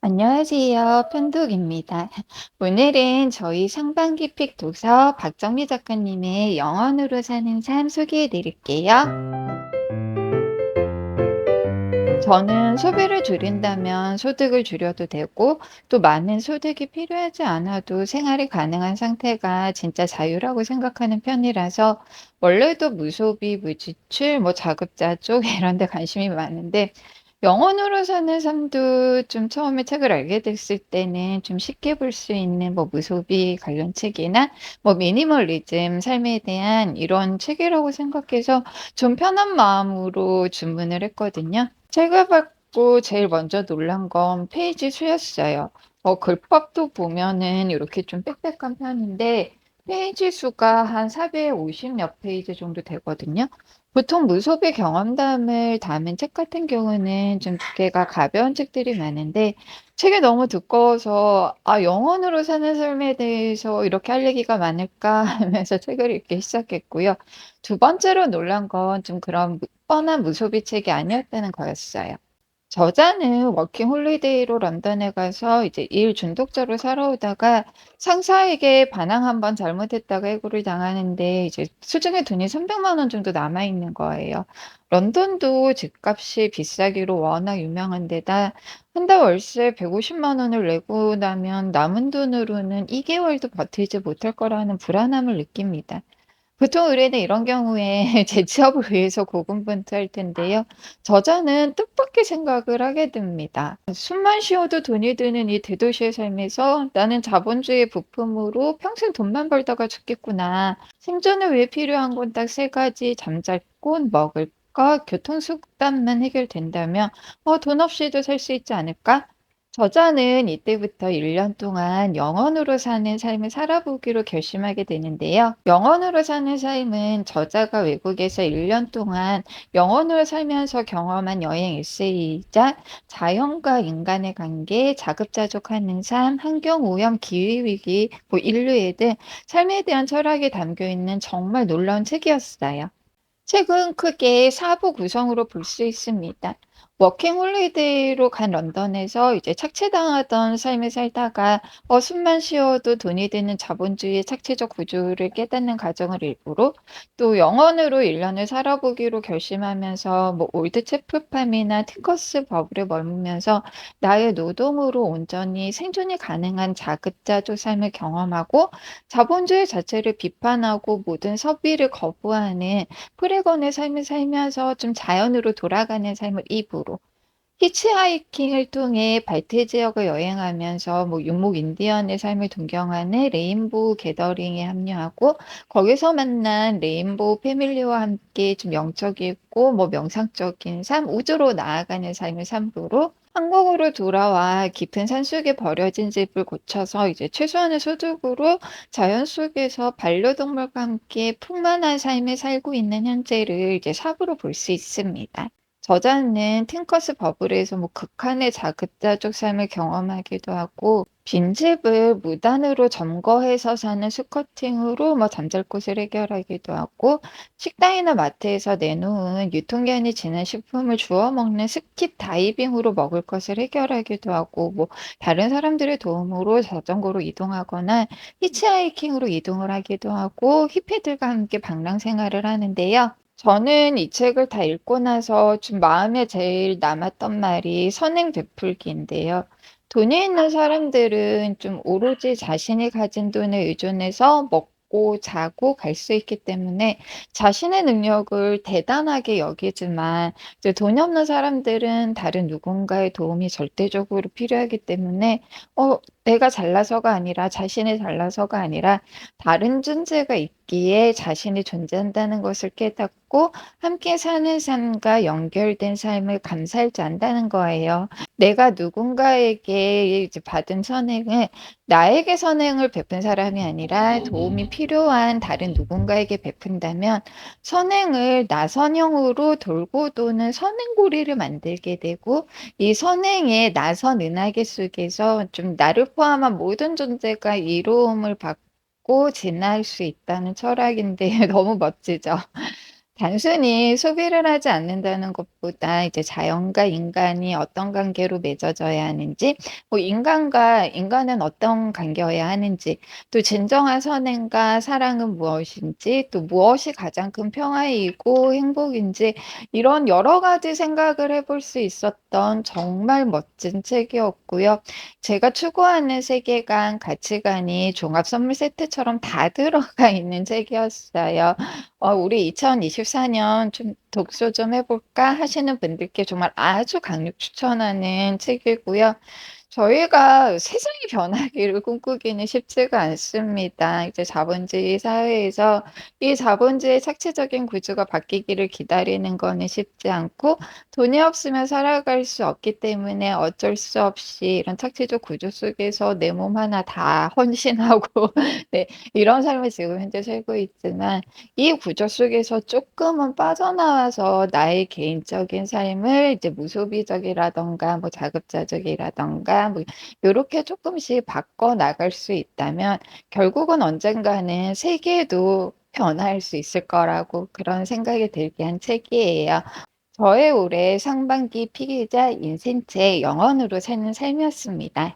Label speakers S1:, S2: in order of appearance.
S1: 안녕하세요. 편독입니다. 오늘은 저희 상반기 픽 도서 박정미 작가님의 영원으로 사는 삶 소개해 드릴게요. 저는 소비를 줄인다면 소득을 줄여도 되고 또 많은 소득이 필요하지 않아도 생활이 가능한 상태가 진짜 자유라고 생각하는 편이라서 원래도 무소비, 무지출, 자급자족 이런 데 관심이 많은데 영혼으로 사는 삶도 좀 처음에 책을 알게 됐을 때는 좀 쉽게 볼 수 있는 무소비 관련 책이나 미니멀리즘 삶에 대한 이런 책이라고 생각해서 좀 편한 마음으로 주문을 했거든요. 책을 읽고 제일 먼저 놀란 건 페이지 수였어요. 글밥도 보면은 이렇게 좀 빽빽한 편인데 페이지 수가 한 450몇 페이지 정도 되거든요. 보통 무소비 경험담을 담은 책 같은 경우는 좀 두께가 가벼운 책들이 많은데 책이 너무 두꺼워서 '아 영혼으로 사는 삶에 대해서 이렇게 할 얘기가 많을까?' 하면서 책을 읽기 시작했고요. 두 번째로 놀란 건 좀 그런 뻔한 무소비 책이 아니었다는 거였어요. 저자는 워킹 홀리데이로 런던에 가서 이제 일 중독자로 살아오다가 상사에게 반항 한번 잘못했다가 해고를 당하는데 이제 수중에 돈이 300만 원 정도 남아 있는 거예요. 런던도 집값이 비싸기로 워낙 유명한 데다 한 달 월세 150만 원을 내고 나면 남은 돈으로는 2개월도 버티지 못할 거라는 불안함을 느낍니다. 보통 의뢰는 이런 경우에 재취업을 위해서 고군분투할 텐데요. 저자는 뜻밖의 생각을 하게 됩니다. '숨만 쉬어도 돈이 드는 이 대도시의 삶에서 나는 자본주의의 부품으로 평생 돈만 벌다가 죽겠구나. 생존을 위해 필요한 건 딱 세 가지 잠잘 곳, 먹을 것, 교통수단만 해결된다면 돈 없이도 살 수 있지 않을까?' 저자는 이때부터 1년 동안 영원으로 사는 삶을 살아보기로 결심하게 되는데요. 영원으로 사는 삶은 저자가 외국에서 1년 동안 영원으로 살면서 경험한 여행 에세이이자 자연과 인간의 관계, 자급자족하는 삶, 환경오염, 기후위기, 인류애 등 삶에 대한 철학이 담겨 있는 정말 놀라운 책이었어요. 책은 크게 4부 구성으로 볼 수 있습니다. 워킹 홀리데이로 간 런던에서 이제 착취당하던 삶을 살다가 숨만 쉬어도 돈이 드는 자본주의의 착취적 구조를 깨닫는 과정을 일부로, 또 영원으로 1 년을 살아보기로 결심하면서 올드 체프팜이나 틴커스 버블에 머물면서 나의 노동으로 온전히 생존이 가능한 자급자족 삶을 경험하고 자본주의 자체를 비판하고 모든 소비를 거부하는 프레건의 삶을 살면서 좀 자연으로 돌아가는 삶을 입으로 히치하이킹을 통해 발트 지역을 여행하면서 유목 인디언의 삶을 동경하는 레인보우 게더링에 합류하고 거기서 만난 레인보우 패밀리와 함께 좀 영적이고 명상적인 삶, 우주로 나아가는 삶을 3부로 한국으로 돌아와 깊은 산속에 버려진 집을 고쳐서 이제 최소한의 소득으로 자연 속에서 반려동물과 함께 풍만한 삶을 살고 있는 현재를 이제 4부로 볼 수 있습니다. 저자는 팅커스 버블에서 극한의 자급자족 삶을 경험하기도 하고 빈집을 무단으로 점거해서 사는 스쿼팅으로 잠잘 곳을 해결하기도 하고 식당이나 마트에서 내놓은 유통기한이 지난 식품을 주워 먹는 스킵 다이빙으로 먹을 것을 해결하기도 하고 다른 사람들의 도움으로 자전거로 이동하거나 히치하이킹으로 이동을 하기도 하고 히피들과 함께 방랑 생활을 하는데요. 저는 이 책을 다 읽고 나서 좀 마음에 제일 남았던 말이 선행 되풀기인데요. 돈이 있는 사람들은 좀 오로지 자신이 가진 돈에 의존해서 먹고 자고 갈 수 있기 때문에 자신의 능력을 대단하게 여기지만 이제 돈이 없는 사람들은 다른 누군가의 도움이 절대적으로 필요하기 때문에 내가 잘나서가 아니라 자신이 잘나서가 아니라 다른 존재가 있기에 자신이 존재한다는 것을 깨닫고 함께 사는 삶과 연결된 삶을 감사할 줄 안다는 거예요. 내가 누군가에게 이제 받은 선행을 나에게 선행을 베푼 사람이 아니라 도움이 필요한 다른 누군가에게 베푼다면 선행을 나선형으로 돌고 도는 선행고리를 만들게 되고 이 선행의 나선 은하계 속에서 좀 나를 포함한 모든 존재가 이로움을 받고 지날 수 있다는 철학인데 너무 멋지죠. 단순히 소비를 하지 않는다는 것보다 이제 자연과 인간이 어떤 관계로 맺어져야 하는지, 뭐 인간과 인간은 어떤 관계여야 하는지, 또 진정한 선행과 사랑은 무엇인지, 또 무엇이 가장 큰 평화이고 행복인지, 이런 여러 가지 생각을 해볼 수 있었던 정말 멋진 책이었고요. 제가 추구하는 세계관, 가치관이 종합 선물 세트처럼 다 들어가 있는 책이었어요. 우리 2024년 좀 독서 좀 해 볼까 하시는 분들께 정말 아주 강력 추천하는 책이고요. 저희가 세상이 변하기를 꿈꾸기는 쉽지가 않습니다. 이제 자본주의 사회에서 이 자본주의 착취적인 구조가 바뀌기를 기다리는 거는 쉽지 않고, 돈이 없으면 살아갈 수 없기 때문에 어쩔 수 없이 이런 착취적 구조 속에서 내 몸 하나 다 헌신하고 네, 이런 삶을 지금 현재 살고 있지만, 이 구조 속에서 조금은 빠져나와서 나의 개인적인 삶을 이제 무소비적이라든가 뭐 자급자족이라든가 뭐 요렇게 조금씩 바꿔 나갈 수 있다면 결국은 언젠가는 세계도 변화할 수 있을 거라고, 그런 생각이 들게 한 책이에요. 저의 올해 상반기 피기자 인생책 영원으로 사는 삶이었습니다.